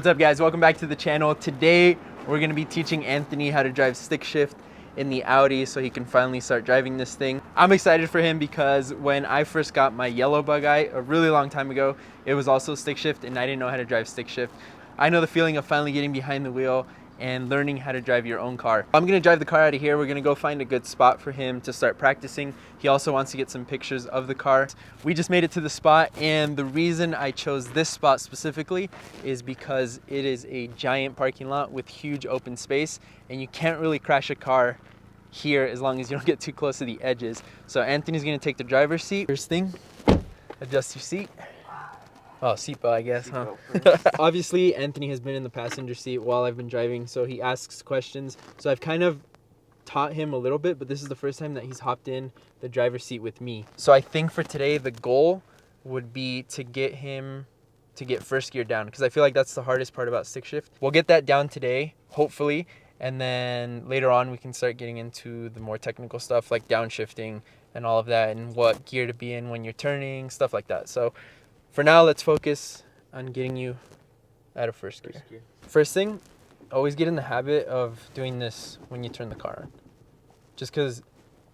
What's up guys, welcome back to the channel. Today we're going to be teaching Anthony how to drive stick shift in the Audi so he can finally start driving this thing. I'm excited for him because when I first got my yellow bug eye a really long time ago, it was also stick shift and I didn't know how to drive stick shift. I know the feeling of finally getting behind the wheel and learning how to drive your own car. I'm gonna drive the car out of here. We're gonna go find a good spot for him to start practicing. He also wants to get some pictures of the car. We just made it to the spot, and the reason I chose this spot specifically is because it is a giant parking lot with huge open space, and you can't really crash a car here as long as you don't get too close to the edges. So Anthony's gonna take the driver's seat. First thing, adjust your seat. Oh, seatbelt, I guess, huh? Obviously, Anthony has been in the passenger seat while I've been driving, so he asks questions. So I've kind of taught him a little bit, but this is the first time that he's hopped in the driver's seat with me. So I think for today, the goal would be to get him to get first gear down, because I feel like that's the hardest part about stick shift. We'll get that down today, hopefully, and then later on we can start getting into the more technical stuff like downshifting and all of that, and what gear to be in when you're turning, stuff like that. So for now, let's focus on getting you out of first gear. First thing, always get in the habit of doing this when you turn the car on. Just because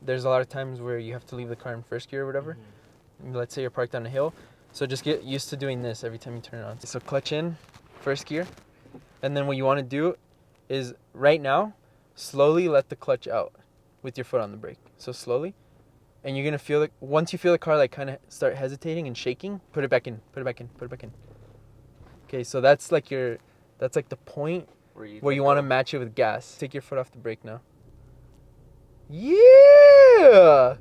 there's a lot of times where you have to leave the car in first gear or whatever. Let's say you're parked on a hill. So just get used to doing this every time you turn it on. So clutch in, first gear. And then what you want to do is right now, slowly let the clutch out with your foot on the brake. So slowly. And you're going to feel it, once you feel the car like kind of start hesitating and shaking, put it back in, put it back in, put it back in. Okay, so that's like the point where you want to match it with gas. Take your foot off the brake now. Yeah!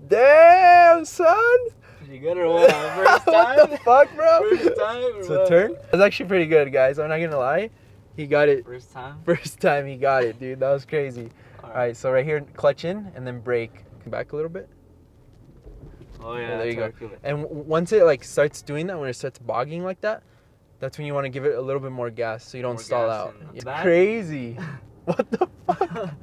Damn, son! Pretty good or what? First time? What the fuck, bro? First time or So what? turn. That's actually pretty good, guys. I'm not going to lie. He got it. First time? First time he got it, dude. That was crazy. All right, so right here, clutch in and then brake. Come back a little bit. Oh yeah, there you go. And once it like starts doing that, when it starts bogging like that, that's when you want to give it a little bit more gas so you don't stall out. It's crazy. What the fuck?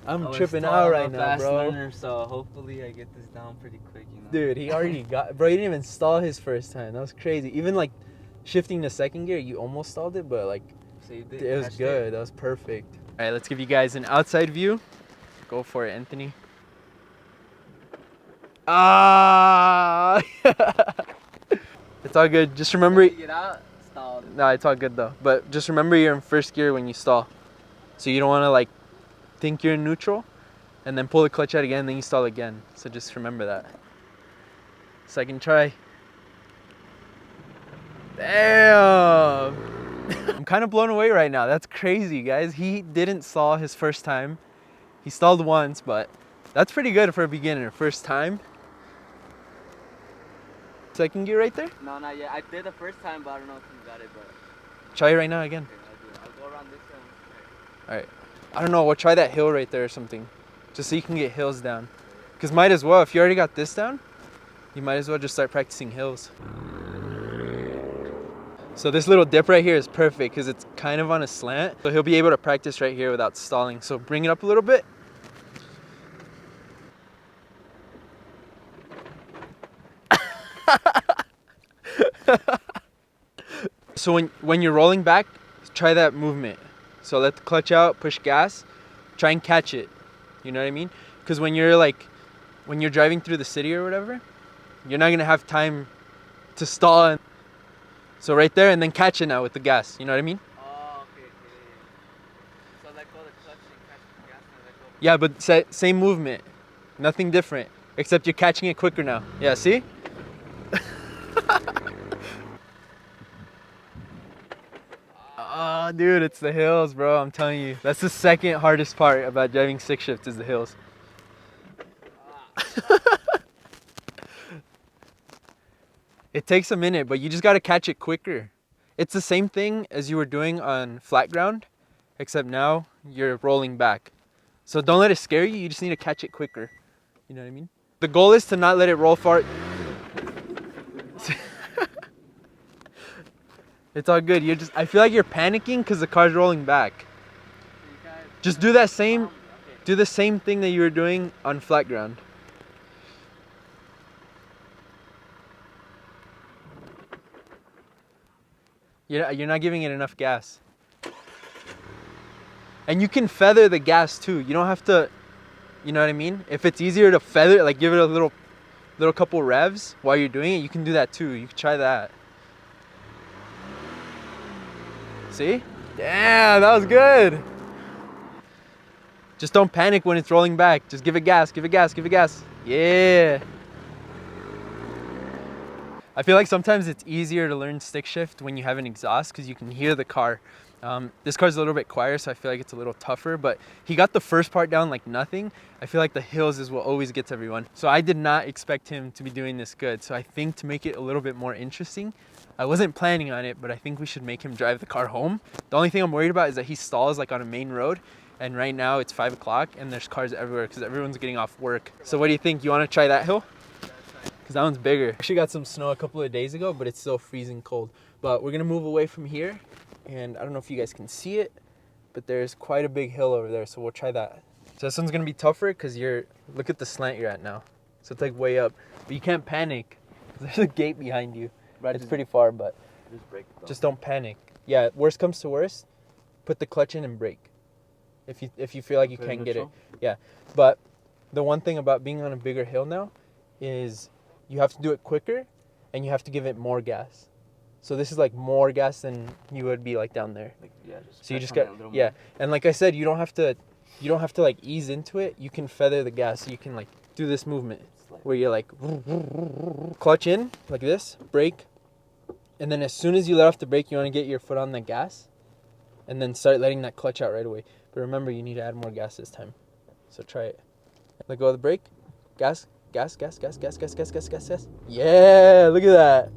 I'm tripping out right now, bro. Learner, so hopefully I get this down pretty quick, you know. Dude, he already got, bro, he didn't even stall his first time. That was crazy. Even like shifting to second gear, you almost stalled it, but like it was good. That was perfect. All right, let's give you guys an outside view. Go for it, Anthony. Ah! It's all good. Just remember. Get out, stalled. No, it's all good though. But just remember you're in first gear when you stall. So you don't want to like think you're in neutral and then pull the clutch out again and then you stall again. So just remember that. Second try. Damn! I'm kind of blown away right now. That's crazy, guys. He didn't stall his first time. He stalled once, but that's pretty good for a beginner. First time. Second gear right there? No, not yet. I did the first time, but I don't know if you got it, but try it right now again. Okay, I'll go around this way. Alright. I don't know, we'll try that hill right there or something. Just so you can get hills down. Because might as well, if you already got this down, you might as well just start practicing hills. So this little dip right here is perfect because it's kind of on a slant. So he'll be able to practice right here without stalling. So bring it up a little bit. So when you're rolling back, try that movement. So let the clutch out, push gas, try and catch it. You know what I mean? Because when you're driving through the city or whatever, you're not gonna have time to stall. So right there, and then catch it now with the gas. You know what I mean? Oh, okay. So let go of the clutch and catch the gas and let go. Yeah, but same movement, nothing different, except you're catching it quicker now. Yeah, see? Oh, dude, it's the hills, bro. I'm telling you. That's the second hardest part about driving stick shift is the hills. It takes a minute, but you just got to catch it quicker. It's the same thing as you were doing on flat ground, except now you're rolling back. So don't let it scare you. You just need to catch it quicker. You know what I mean? The goal is to not let it roll far. It's all good. I feel like you're panicking because the car's rolling back. Just do the same thing that you were doing on flat ground. You're not giving it enough gas. And you can feather the gas too. You don't have to, you know what I mean? If it's easier to feather, like give it a little couple revs while you're doing it, you can do that too. You can try that. See? Damn, that was good. Just don't panic when it's rolling back. Just give it gas, give it gas, give it gas. Yeah. I feel like sometimes it's easier to learn stick shift when you have an exhaust because you can hear the car. This car's a little bit quieter, so I feel like it's a little tougher, but he got the first part down like nothing. I feel like the hills is what always gets everyone. So I did not expect him to be doing this good. So I think to make it a little bit more interesting, I wasn't planning on it, but I think we should make him drive the car home. The only thing I'm worried about is that he stalls like on a main road. And right now it's 5 o'clock and there's cars everywhere because everyone's getting off work. So what do you think? You want to try that hill? Because that one's bigger. Actually got some snow a couple of days ago, but it's still freezing cold. But we're going to move away from here. And I don't know if you guys can see it, but there's quite a big hill over there. So we'll try that. So this one's going to be tougher because look at the slant you're at now. So it's like way up. But you can't panic. There's a gate behind you. Right, it's pretty far, but just don't panic. Yeah, worst comes to worst, put the clutch in and brake. If you feel like you can't get it. Yeah. But the one thing about being on a bigger hill now is you have to do it quicker and you have to give it more gas. So this is like more gas than you would be like down there. Like, yeah, so you just got and like I said, you don't have to like ease into it. You can feather the gas. So you can like do this movement where you're like clutch in like this, brake, and then as soon as you let off the brake, you want to get your foot on the gas and then start letting that clutch out right away. But remember, you need to add more gas this time. So try it. Let go of the brake. Gas, gas, gas, gas, gas, gas, gas, gas, gas, gas. Yeah, look at that.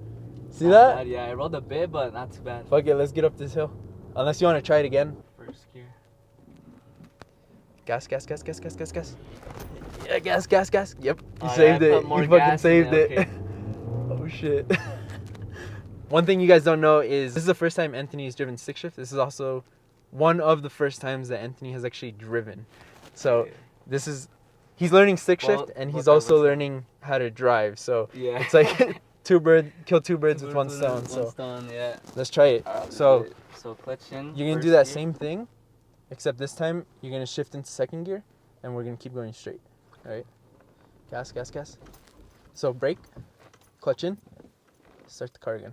See that? Bad, yeah, I rolled a bit, but not too bad. Fuck it, let's get up this hill. Unless you want to try it again. First gear. Gas, gas, gas, gas, gas, gas, gas. Yeah, gas, gas, gas. Yep, you Oh, saved yeah, it. You fucking saved it. Okay. Oh shit. One thing you guys don't know is this is the first time Anthony has driven stick shift. This is also one of the first times that Anthony has actually driven. So he's learning stick shift and he's also learning how to drive. So yeah, it's like kill two birds with one stone. So yeah. Let's try it. So clutch in. you're gonna do that same thing, except this time you're gonna shift into second gear and we're gonna keep going straight. All right. Gas, gas, gas. So brake, clutch in, start the car again.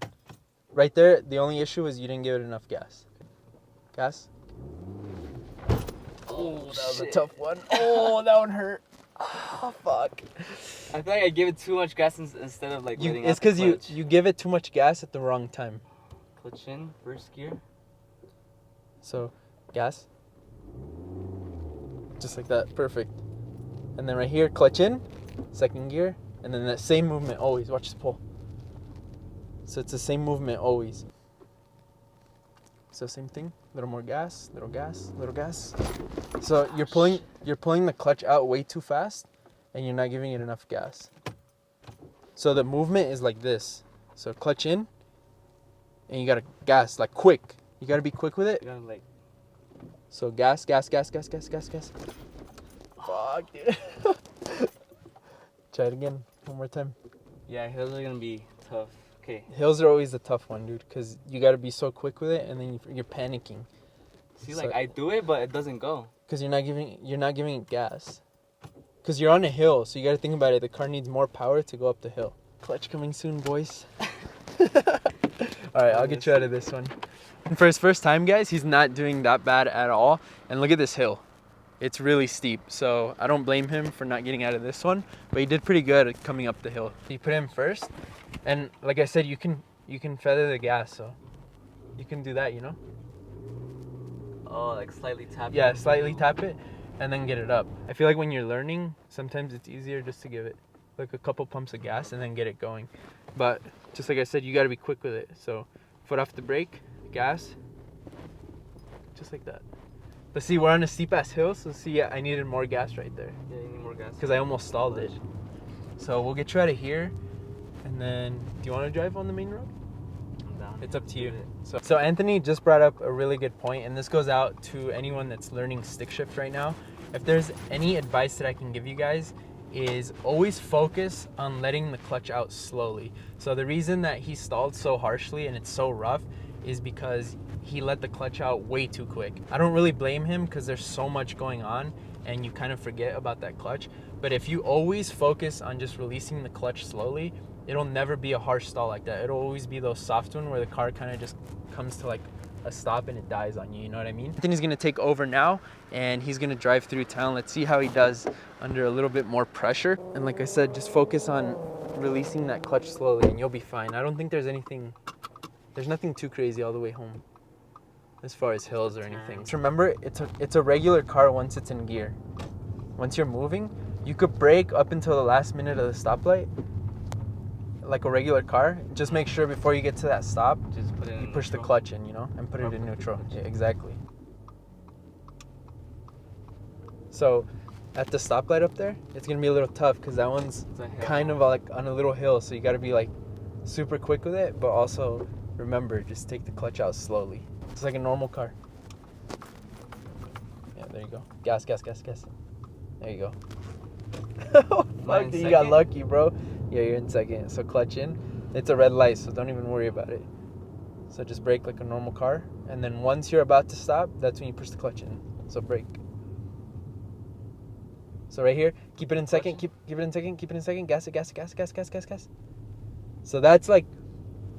Right there, the only issue is you didn't give it enough gas. Gas. Oh, that was a tough one. Oh, that one hurt. Oh, fuck. I feel like I gave it too much gas instead of like letting it's because you give it too much gas at the wrong time. Clutch in, first gear. So, gas. Just like that. Perfect. And then right here, clutch in, second gear, and then that same movement always. Watch this pull. So it's the same movement always. So same thing. Little more gas, little gas, little gas. So you're pulling the clutch out way too fast, and you're not giving it enough gas. So the movement is like this. So clutch in, and you gotta gas like quick. You gotta be quick with it. You gotta like. So gas, gas, gas, gas, gas, gas, gas. Fuck, dude. Try it again, one more time. Yeah, hills are gonna be tough. Okay. Hills are always the tough one, dude, because you got to be so quick with it, and then you're panicking. See, like I do it, but it doesn't go. Because you're not giving it gas. Because you're on a hill, so you got to think about it. The car needs more power to go up the hill. Clutch coming soon, boys. All right, I'll get you out of this one. And for his first time, guys, he's not doing that bad at all. And look at this hill. It's really steep, so I don't blame him for not getting out of this one. But he did pretty good at coming up the hill. He put him first. And like I said, you can feather the gas, so you can do that, you know? Oh, like slightly tap it? Yeah, slightly tap it and then get it up. I feel like when you're learning, sometimes it's easier just to give it like a couple pumps of gas and then get it going. But just like I said, you got to be quick with it. So foot off the brake, gas, just like that. But see, we're on a steep ass hill, so see, I needed more gas right there. Yeah, you need more gas. Because I almost stalled it. So we'll get you out of here. And then, do you want to drive on the main road? I'm down. It's up to you. So Anthony just brought up a really good point, and this goes out to anyone that's learning stick shift right now. If there's any advice that I can give you guys, is always focus on letting the clutch out slowly. So the reason that he stalled so harshly and it's so rough is because he let the clutch out way too quick. I don't really blame him because there's so much going on and you kind of forget about that clutch. But if you always focus on just releasing the clutch slowly, it'll never be a harsh stall like that. It'll always be those soft ones where the car kind of just comes to like a stop and it dies on you, you know what I mean? Anthony's gonna take over now and he's gonna drive through town. Let's see how he does under a little bit more pressure. And like I said, just focus on releasing that clutch slowly and you'll be fine. I don't think there's nothing too crazy all the way home as far as hills or anything. Just remember, it's a regular car once it's in gear. Once you're moving, you could brake up until the last minute of the stoplight like a regular car. Just make sure before you get to that stop, Just put it you in push the neutral. clutch in, you know, and put it in neutral. Yeah, exactly. So at the stoplight up there, it's gonna be a little tough because that one's It's a hill. kind of like on a little hill, so you gotta be like super quick with it, but also remember, just take the clutch out slowly. It's like a normal car. Yeah, there you go. Gas, gas, gas, gas. There you go. Oh, fuck, in dude, you got second? lucky, bro. Yeah, you're in second. So clutch in. It's a red light, so don't even worry about it. So just brake like a normal car, and then once you're about to stop, that's when you push the clutch in. So brake. So right here, keep it in second, keep it in second, keep it in second, gas it, gas it, gas it, gas, gas, gas, gas. So that's like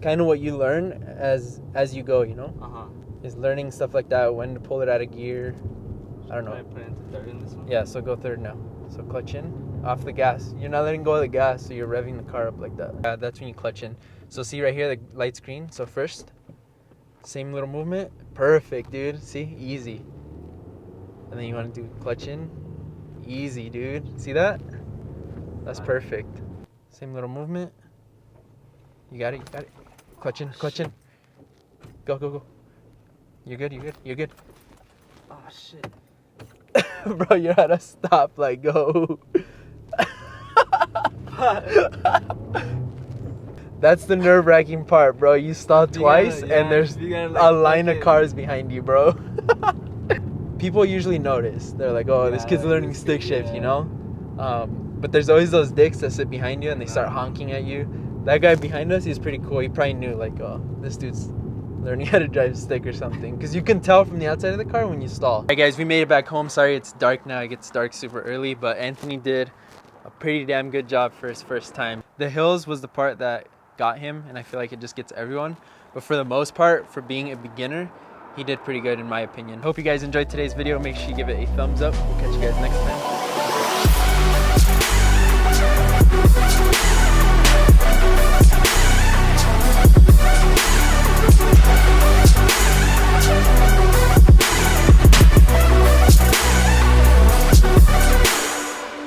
kind of what you learn as you go, you know? Uh-huh. Is learning stuff like that, when to pull it out of gear. I don't know. Should I put it into third in this one? Yeah, so go third now. So clutch in, off the gas. You're not letting go of the gas, so you're revving the car up like that. Yeah, that's when you clutch in. So see right here, the light's green. So first, same little movement. Perfect, dude. See, easy. And then you want to do clutch in. Easy, dude. See that? That's perfect. Same little movement. You got it, you got it. Clutch in, clutch in. Go, go, go. You're good, you're good, you're good. Oh, shit. Bro, you're at a stop, like, go. That's the nerve-wracking part, bro. You stall twice and there's a line of cars behind you, bro. People usually notice. They're like, oh, this kid's learning stick shift, you know? But there's always those dicks that sit behind you and they start honking at you. That guy behind us, he's pretty cool. He probably knew, like, oh, this dude's learning how to drive stick or something. Because you can tell from the outside of the car when you stall. All right, guys, we made it back home. Sorry it's dark now. It gets dark super early. But Anthony did a pretty damn good job for his first time. The hills was the part that got him, and I feel like it just gets everyone. But for the most part, for being a beginner, he did pretty good in my opinion. Hope you guys enjoyed today's video. Make sure you give it a thumbs up. We'll catch you guys next time.